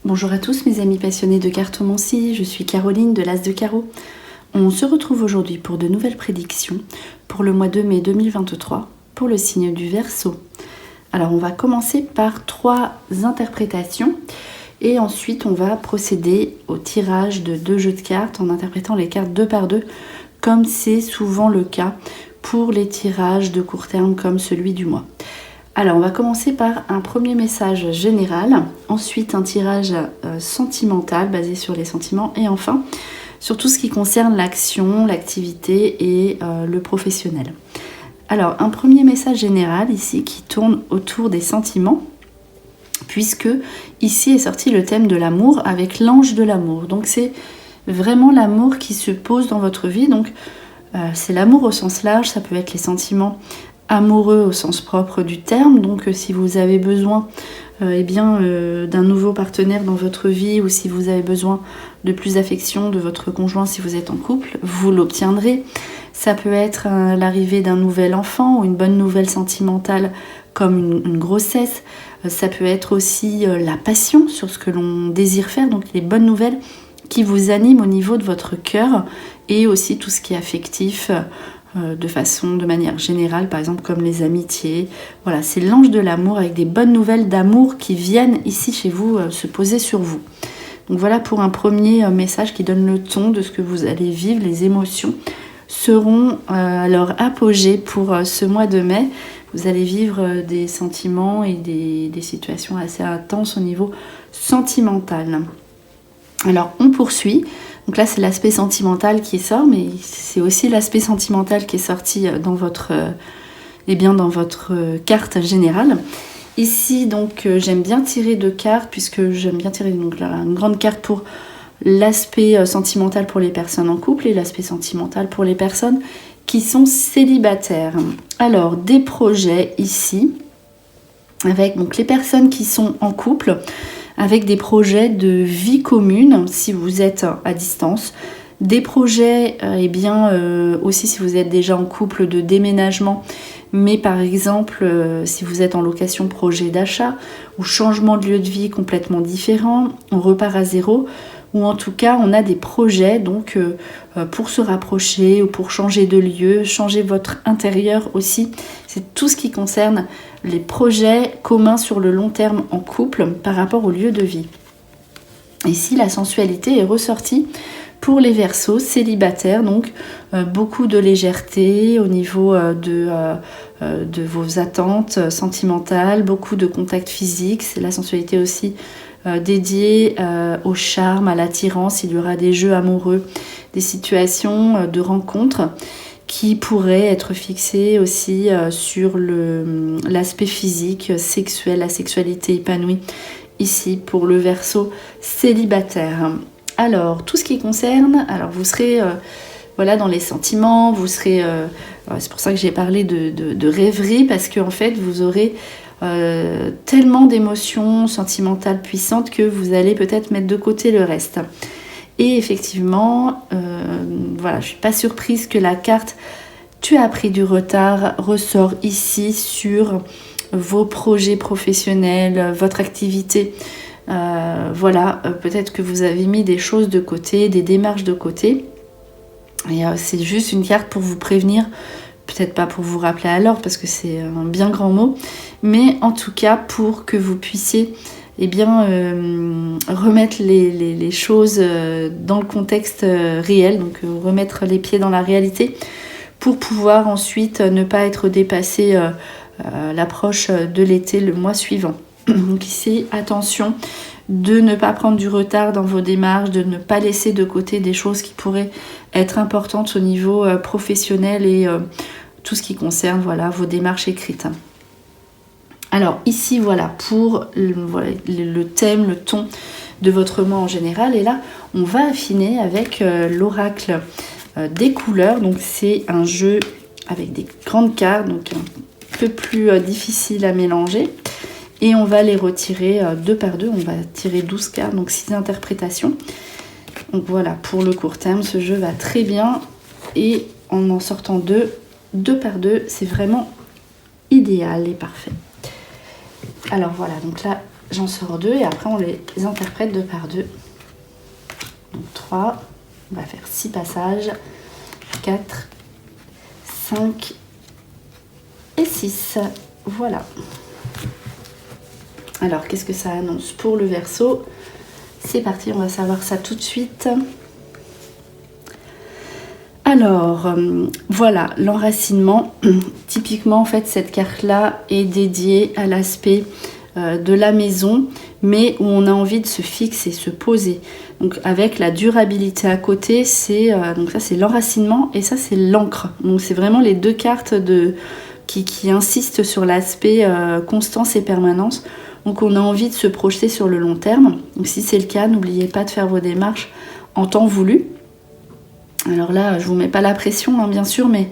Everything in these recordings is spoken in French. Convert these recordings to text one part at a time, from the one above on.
Bonjour à tous mes amis passionnés de cartomancie, je suis Caroline de l'As de Carreau. On se retrouve aujourd'hui pour de nouvelles prédictions pour le mois de mai 2023 pour le signe du Verseau. Alors on va commencer par 3 interprétations et ensuite on va procéder au tirage de 2 jeux de cartes en interprétant les cartes 2 par 2 comme c'est souvent le cas pour les tirages de court terme comme celui du mois. Alors on va commencer par un premier message général, ensuite un tirage sentimental basé sur les sentiments et enfin sur tout ce qui concerne l'action, l'activité et le professionnel. Alors un premier message général ici qui tourne autour des sentiments puisque ici est sorti le thème de l'amour avec l'ange de l'amour. Donc c'est vraiment l'amour qui se pose dans votre vie, donc c'est l'amour au sens large, ça peut être les sentiments amoureux au sens propre du terme, donc si vous avez besoin d'un nouveau partenaire dans votre vie ou si vous avez besoin de plus d'affection de votre conjoint si vous êtes en couple, vous l'obtiendrez. Ça peut être l'arrivée d'un nouvel enfant ou une bonne nouvelle sentimentale comme une grossesse. Ça peut être aussi la passion sur ce que l'on désire faire, donc les bonnes nouvelles qui vous animent au niveau de votre cœur et aussi tout ce qui est affectif de manière générale, par exemple comme les amitiés. Voilà, c'est l'ange de l'amour avec des bonnes nouvelles d'amour qui viennent ici chez vous se poser sur vous. Donc voilà pour un premier message qui donne le ton de ce que vous allez vivre. Les émotions seront à leur apogée pour ce mois de mai. Vous allez vivre des sentiments et des situations assez intenses au niveau sentimental. Alors on poursuit. Donc là, c'est l'aspect sentimental qui sort, mais c'est aussi l'aspect sentimental qui est sorti dans votre carte générale. Ici, donc, j'aime bien tirer 2 cartes, puisque j'aime bien tirer donc, une grande carte pour l'aspect sentimental pour les personnes en couple et l'aspect sentimental pour les personnes qui sont célibataires. Alors, des projets ici, avec donc, les personnes qui sont en couple, avec des projets de vie commune si vous êtes à distance, des projets aussi si vous êtes déjà en couple de déménagement, mais par exemple si vous êtes en location, projet d'achat ou changement de lieu de vie complètement différent, on repart à zéro, ou en tout cas on a des projets donc pour se rapprocher ou pour changer de lieu, changer votre intérieur aussi. C'est tout ce qui concerne les projets communs sur le long terme en couple par rapport au lieu de vie. Ici, la sensualité est ressortie pour les Verseaux célibataires, donc beaucoup de légèreté au niveau de vos attentes sentimentales, beaucoup de contacts physiques. C'est la sensualité aussi dédiée au charme, à l'attirance. Il y aura des jeux amoureux, des situations de rencontres qui pourrait être fixé aussi sur l'aspect physique, sexuel, la sexualité épanouie, ici pour le Verseau célibataire. Alors, tout ce qui concerne, alors vous serez dans les sentiments, vous serez, c'est pour ça que j'ai parlé de rêverie, parce qu'en fait, vous aurez tellement d'émotions sentimentales puissantes que vous allez peut-être mettre de côté le reste. Et effectivement, je ne suis pas surprise que la carte « Tu as pris du retard » ressort ici sur vos projets professionnels, votre activité. Peut-être que vous avez mis des choses de côté, des démarches de côté. Et c'est juste une carte pour vous prévenir, peut-être pas pour vous rappeler à l'ordre parce que c'est un bien grand mot, mais en tout cas pour que vous puissiez remettre les choses dans le contexte réel, donc remettre les pieds dans la réalité pour pouvoir ensuite ne pas être dépassé à l'approche de l'été le mois suivant. Donc ici, attention de ne pas prendre du retard dans vos démarches, de ne pas laisser de côté des choses qui pourraient être importantes au niveau professionnel et tout ce qui concerne vos démarches écrites. Alors ici pour le thème, le ton de votre mois en général, et là on va affiner avec l'oracle des couleurs. Donc c'est un jeu avec des grandes cartes, donc un peu plus difficile à mélanger, et on va les retirer 2 par 2, on va tirer 12 cartes, donc 6 interprétations. Donc voilà, pour le court terme, ce jeu va très bien. Et en sortant deux par deux, c'est vraiment idéal et parfait. Alors voilà, donc là, j'en sors 2 et après on les interprète 2 par 2. Donc 3, on va faire 6 passages, 4, 5 et 6. Voilà. Alors, qu'est-ce que ça annonce pour le Verseau? C'est parti, on va savoir ça tout de suite. Alors, voilà, l'enracinement. Typiquement, en fait, cette carte-là est dédiée à l'aspect de la maison, mais où on a envie de se fixer, se poser. Donc, avec la durabilité à côté, donc ça, c'est l'enracinement et ça, c'est l'encre. Donc, c'est vraiment les deux cartes qui insistent sur l'aspect constance et permanence. Donc, on a envie de se projeter sur le long terme. Donc, si c'est le cas, n'oubliez pas de faire vos démarches en temps voulu. Alors là, je vous mets pas la pression, hein, bien sûr, mais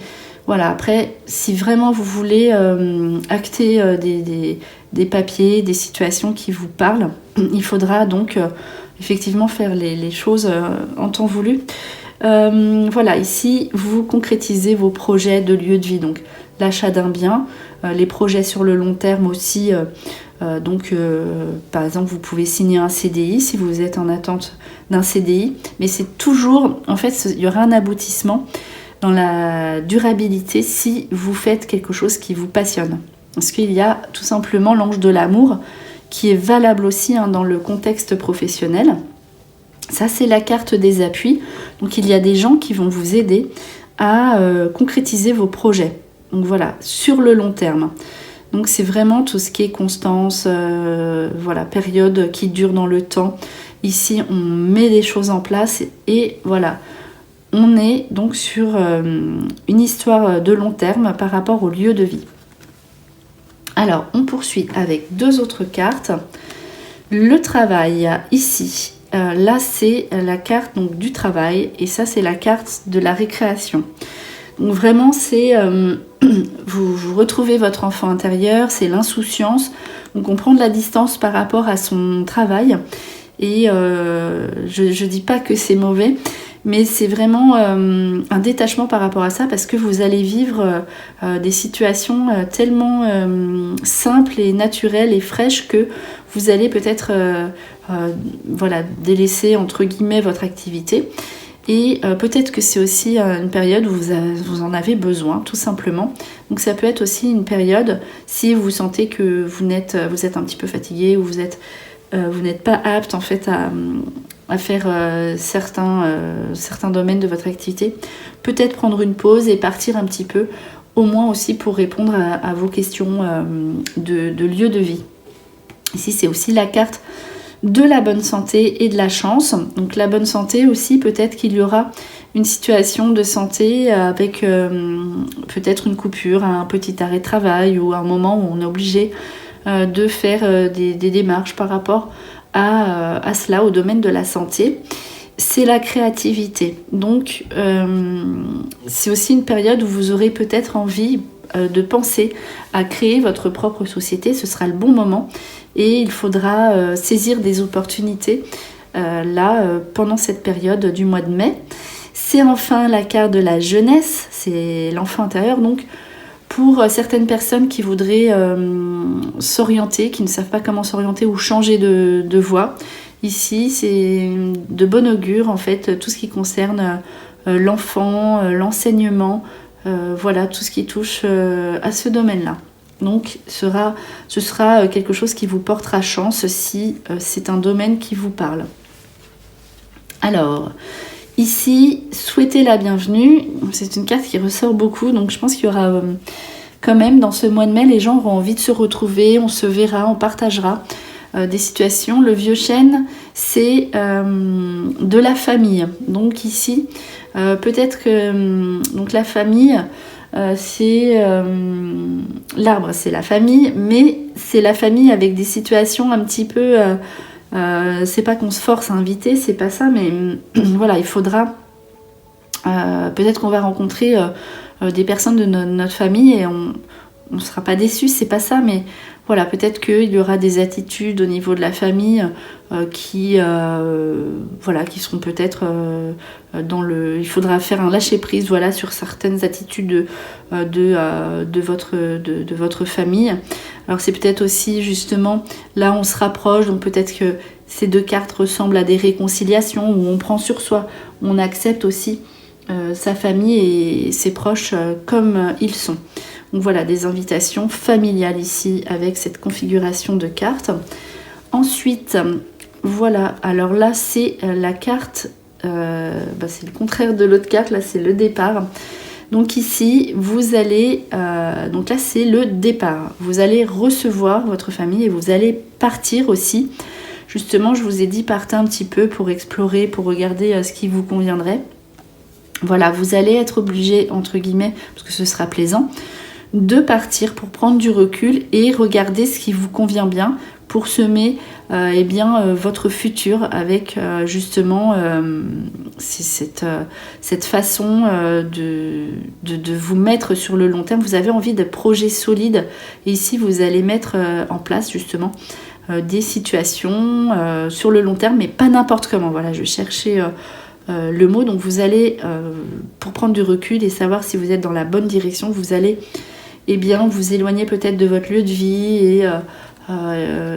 voilà, après, si vraiment vous voulez acter des papiers, des situations qui vous parlent, il faudra donc effectivement faire les choses en temps voulu. Voilà, ici, vous concrétisez vos projets de lieu de vie, donc l'achat d'un bien, les projets sur le long terme aussi. Par exemple, vous pouvez signer un CDI si vous êtes en attente d'un CDI, mais c'est toujours, en fait, il y aura un aboutissement dans la durabilité si vous faites quelque chose qui vous passionne. Parce qu'il y a tout simplement l'ange de l'amour qui est valable aussi dans le contexte professionnel. Ça, c'est la carte des appuis. Donc, il y a des gens qui vont vous aider à concrétiser vos projets. Donc voilà, sur le long terme. Donc c'est vraiment tout ce qui est constance, voilà, période qui dure dans le temps. Ici, on met des choses en place et voilà, on est donc sur une histoire de long terme par rapport au lieu de vie. Alors, on poursuit avec 2 autres cartes. Le travail, ici, là c'est la carte donc, du travail et ça c'est la carte de la récréation. Donc vraiment, c'est vous retrouvez votre enfant intérieur, c'est l'insouciance. Donc on prend de la distance par rapport à son travail. Et je dis pas que c'est mauvais, mais c'est vraiment un détachement par rapport à ça parce que vous allez vivre des situations tellement simples et naturelles et fraîches que vous allez peut-être voilà, délaisser entre guillemets votre activité. Et peut-être que c'est aussi une période où vous en avez besoin, tout simplement. Donc ça peut être aussi une période, si vous sentez que vous êtes un petit peu fatigué ou vous n'êtes pas apte en fait à faire certains domaines de votre activité, peut-être prendre une pause et partir un petit peu, au moins aussi pour répondre à vos questions de lieu de vie. Ici, c'est aussi la carte de la bonne santé et de la chance. Donc la bonne santé aussi, peut-être qu'il y aura une situation de santé avec peut-être une coupure, un petit arrêt de travail ou un moment où on est obligé de faire des démarches par rapport à cela, au domaine de la santé. C'est la créativité. Donc c'est aussi une période où vous aurez peut-être envie de penser à créer votre propre société. Ce sera le bon moment et il faudra saisir des opportunités pendant cette période du mois de mai. C'est enfin la carte de la jeunesse, c'est l'enfant intérieur. Donc pour certaines personnes qui voudraient s'orienter, qui ne savent pas comment s'orienter ou changer de voie, ici c'est de bon augure en fait, tout ce qui concerne l'enfant, l'enseignement, voilà, tout ce qui touche à ce domaine-là. Donc ce sera quelque chose qui vous portera chance si c'est un domaine qui vous parle. Alors, ici, souhaitez la bienvenue. C'est une carte qui ressort beaucoup, donc je pense qu'il y aura quand même dans ce mois de mai, les gens auront envie de se retrouver, on se verra, on partagera des situations. Le vieux chêne, c'est de la famille. Donc ici, peut-être que donc la famille, c'est l'arbre, c'est la famille, mais c'est la famille avec des situations un petit peu... c'est pas qu'on se force à inviter, c'est pas ça, mais voilà, il faudra... peut-être qu'on va rencontrer des personnes de notre famille et on ne sera pas déçus, c'est pas ça, mais Voilà, peut-être qu'il y aura des attitudes au niveau de la famille qui seront peut-être il faudra faire un lâcher-prise, voilà, sur certaines attitudes de votre famille. Alors c'est peut-être aussi justement, là on se rapproche, donc peut-être que ces deux cartes ressemblent à des réconciliations où on prend sur soi, on accepte aussi sa famille et ses proches comme ils sont. Donc voilà, des invitations familiales ici avec cette configuration de cartes. Ensuite, voilà, alors là c'est la carte, c'est le contraire de l'autre carte, là c'est le départ. Donc ici, vous allez, donc là c'est le départ. Vous allez recevoir votre famille et vous allez partir aussi. Justement, je vous ai dit, partez un petit peu pour explorer, pour regarder ce qui vous conviendrait. Voilà, vous allez être obligé, entre guillemets, parce que ce sera plaisant, de partir pour prendre du recul et regarder ce qui vous convient bien pour semer votre futur avec justement cette façon de vous mettre sur le long terme. Vous avez envie de projets solides et ici vous allez mettre en place justement des situations sur le long terme, mais pas n'importe comment. Voilà, je cherchais le mot. Donc vous allez, pour prendre du recul et savoir si vous êtes dans la bonne direction, vous allez vous éloigner peut-être de votre lieu de vie et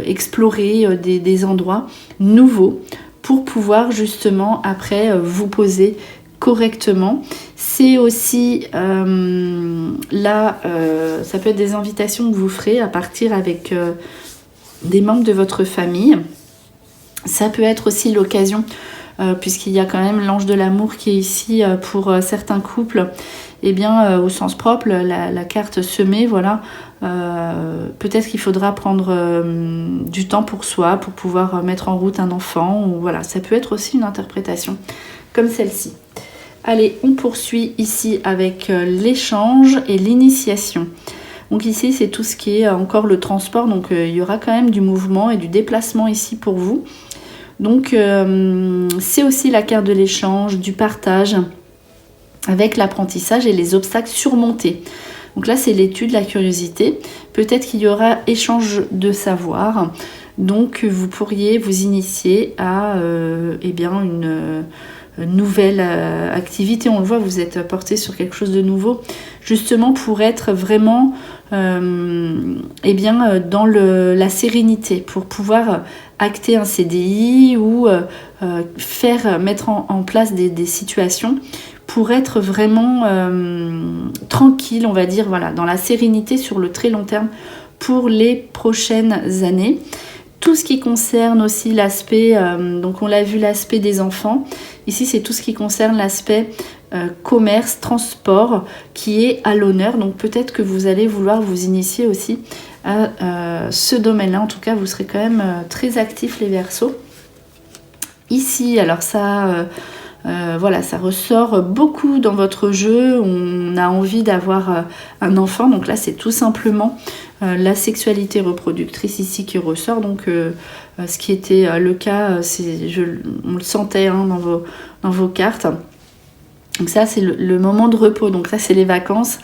explorer des endroits nouveaux pour pouvoir justement après vous poser correctement. C'est aussi ça peut être des invitations que vous ferez à partir avec des membres de votre famille. Ça peut être aussi l'occasion, puisqu'il y a quand même l'ange de l'amour qui est ici pour certains couples, au sens propre, la carte semée, voilà. Peut-être qu'il faudra prendre du temps pour soi, pour pouvoir mettre en route un enfant, ou voilà, ça peut être aussi une interprétation comme celle-ci. Allez, on poursuit ici avec l'échange et l'initiation. Donc ici, c'est tout ce qui est encore le transport, donc il y aura quand même du mouvement et du déplacement ici pour vous. Donc c'est aussi la carte de l'échange, du partage, avec l'apprentissage et les obstacles surmontés. Donc là, c'est l'étude, la curiosité. Peut-être qu'il y aura échange de savoir. Donc vous pourriez vous initier à une nouvelle activité. On le voit, vous êtes porté sur quelque chose de nouveau, justement pour être vraiment dans la sérénité, pour pouvoir acter un CDI ou mettre en place des situations pour être vraiment tranquille, on va dire, voilà, dans la sérénité sur le très long terme pour les prochaines années. Tout ce qui concerne aussi l'aspect, donc on l'a vu, l'aspect des enfants. Ici, c'est tout ce qui concerne l'aspect commerce, transport qui est à l'honneur. Donc peut-être que vous allez vouloir vous initier aussi à ce domaine-là. En tout cas, vous serez quand même très actifs, les Verseaux. Ici, alors ça... ça ressort beaucoup dans votre jeu. On a envie d'avoir un enfant, donc là c'est tout simplement la sexualité reproductrice ici qui ressort. Donc ce qui était le cas, on le sentait dans vos cartes. Donc ça c'est le moment de repos, donc là c'est les vacances.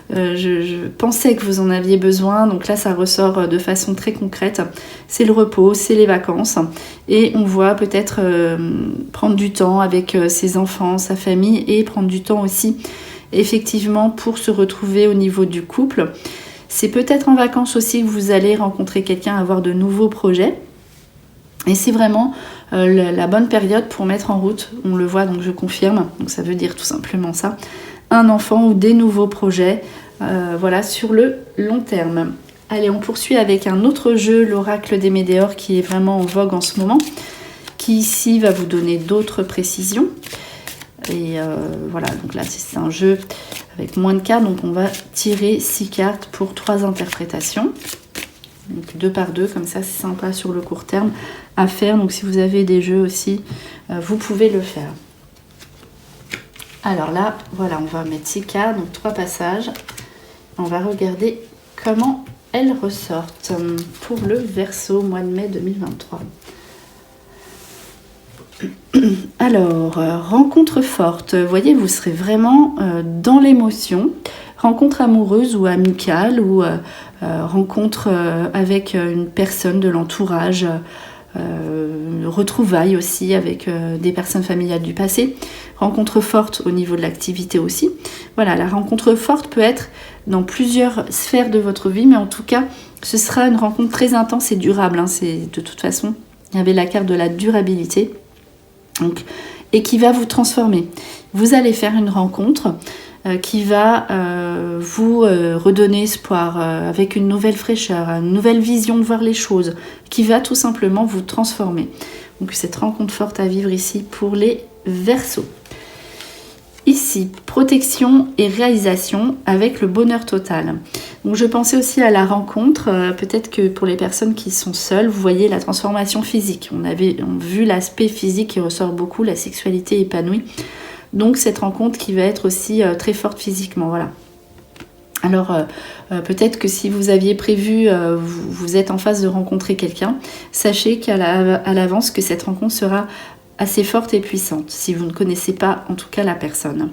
Je pensais que vous en aviez besoin, donc là ça ressort de façon très concrète. C'est le repos, c'est les vacances, et on voit peut-être prendre du temps avec ses enfants, sa famille, et prendre du temps aussi effectivement pour se retrouver au niveau du couple. C'est peut-être en vacances aussi que vous allez rencontrer quelqu'un, avoir de nouveaux projets, et c'est vraiment la bonne période pour mettre en route, on le voit, donc je confirme, donc ça veut dire tout simplement ça, un enfant ou des nouveaux projets, sur le long terme. Allez, on poursuit avec un autre jeu, l'oracle des Médéors, qui est vraiment en vogue en ce moment, qui ici va vous donner d'autres précisions. Et donc là c'est un jeu avec moins de cartes, donc on va tirer 6 cartes pour 3 interprétations. Donc 2 par 2, comme ça c'est sympa sur le court terme à faire. Donc si vous avez des jeux aussi, vous pouvez le faire. Alors là, voilà, on va mettre 6 cartes, donc 3 passages. On va regarder comment elles ressortent pour le Verseau, mois de mai 2023. Alors, rencontre forte. Vous voyez, vous serez vraiment dans l'émotion. rencontre amoureuse ou amicale ou rencontre avec une personne de l'entourage, retrouvailles aussi avec des personnes familiales du passé, rencontre forte au niveau de l'activité aussi. Voilà, la rencontre forte peut être dans plusieurs sphères de votre vie, mais en tout cas, ce sera une rencontre très intense et durable. Hein. C'est, de toute façon, il y avait la carte de la durabilité, donc, et qui va vous transformer. Vous allez faire une rencontre qui va vous redonner espoir avec une nouvelle fraîcheur, une nouvelle vision de voir les choses, qui va tout simplement vous transformer. Donc cette rencontre forte à vivre ici pour les Verseaux. Ici, protection et réalisation avec le bonheur total. Donc je pensais aussi à la rencontre, peut-être que pour les personnes qui sont seules, vous voyez la transformation physique. On a vu l'aspect physique qui ressort beaucoup, la sexualité épanouie. Donc cette rencontre qui va être aussi très forte physiquement, voilà. Alors peut-être que si vous aviez prévu, vous êtes en phase de rencontrer quelqu'un, sachez à l'avance que cette rencontre sera assez forte et puissante, si vous ne connaissez pas en tout cas la personne.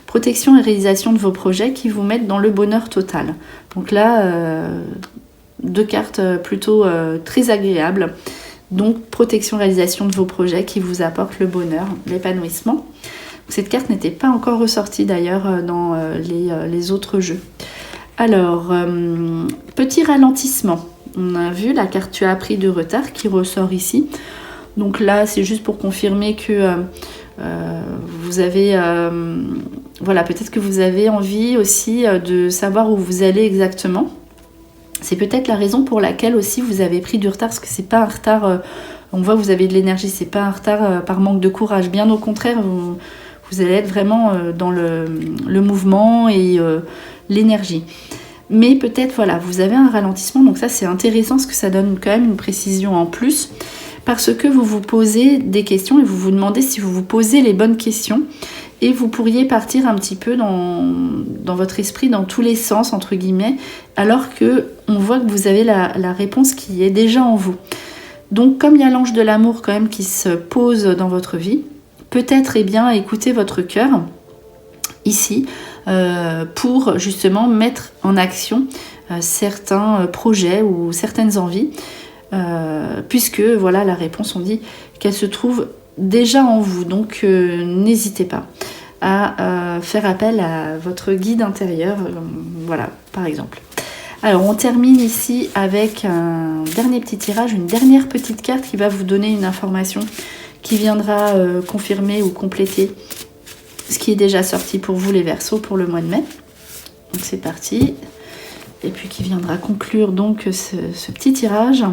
Protection et réalisation de vos projets qui vous mettent dans le bonheur total. Donc là, 2 cartes plutôt très agréables. Donc protection et réalisation de vos projets qui vous apportent le bonheur, l'épanouissement. Cette carte n'était pas encore ressortie d'ailleurs dans les autres jeux. Alors, petit ralentissement. On a vu la carte tu as pris de retard qui ressort ici. Donc là, c'est juste pour confirmer que vous avez... voilà, peut-être que vous avez envie aussi de savoir où vous allez exactement. C'est peut-être la raison pour laquelle aussi vous avez pris du retard, parce que c'est pas un retard... on voit que vous avez de l'énergie, c'est pas un retard par manque de courage. Bien au contraire, vous allez être vraiment dans le mouvement et l'énergie. Mais peut-être, voilà, vous avez un ralentissement, donc ça c'est intéressant parce que ça donne quand même une précision en plus, parce que vous vous posez des questions et vous vous demandez si vous vous posez les bonnes questions et vous pourriez partir un petit peu dans votre esprit, dans tous les sens, entre guillemets, alors que on voit que vous avez la réponse qui est déjà en vous. Donc comme il y a l'ange de l'amour quand même qui se pose dans votre vie, peut-être écouter votre cœur ici pour justement mettre en action certains projets ou certaines envies, puisque voilà, la réponse, on dit qu'elle se trouve déjà en vous. Donc n'hésitez pas à faire appel à votre guide intérieur, voilà, par exemple. Alors on termine ici avec un dernier petit tirage, une dernière petite carte qui va vous donner une information qui viendra confirmer ou compléter ce qui est déjà sorti pour vous les Verseaux pour le mois de mai. Donc c'est parti. Et puis qui viendra conclure donc ce petit tirage.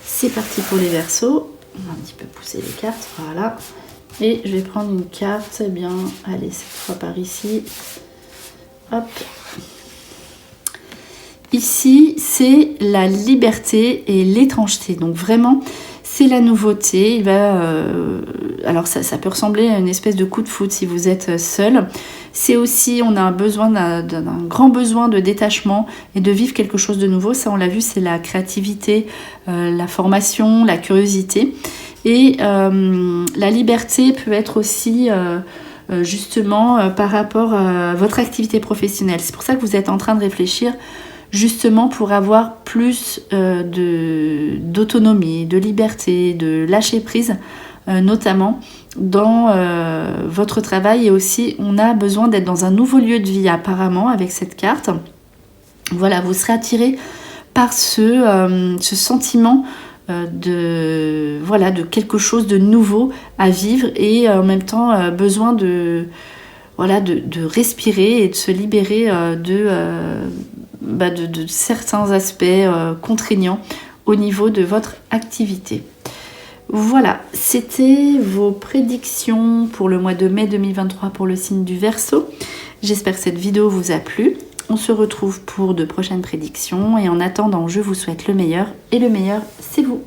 C'est parti pour les Verseaux. On va un petit peu pousser les cartes, voilà. Et je vais prendre une carte, eh bien, allez, cette fois par ici. Hop. Ici, c'est la liberté et l'étrangeté. Donc vraiment, c'est la nouveauté. Il va, alors ça peut ressembler à une espèce de coup de foudre si vous êtes seul. C'est aussi, on a un grand besoin de détachement et de vivre quelque chose de nouveau. Ça, on l'a vu, c'est la créativité, la formation, la curiosité. Et la liberté peut être aussi justement par rapport à votre activité professionnelle. C'est pour ça que vous êtes en train de réfléchir justement pour avoir plus d'autonomie, de liberté, de lâcher prise, notamment dans votre travail. Et aussi, on a besoin d'être dans un nouveau lieu de vie apparemment avec cette carte. Voilà, vous serez attiré par ce sentiment de quelque chose de nouveau à vivre et en même temps besoin de respirer et de se libérer de certains aspects contraignants au niveau de votre activité. Voilà, c'était vos prédictions pour le mois de mai 2023 pour le signe du Verseau. J'espère que cette vidéo vous a plu. On se retrouve pour de prochaines prédictions et en attendant, je vous souhaite le meilleur et le meilleur, c'est vous.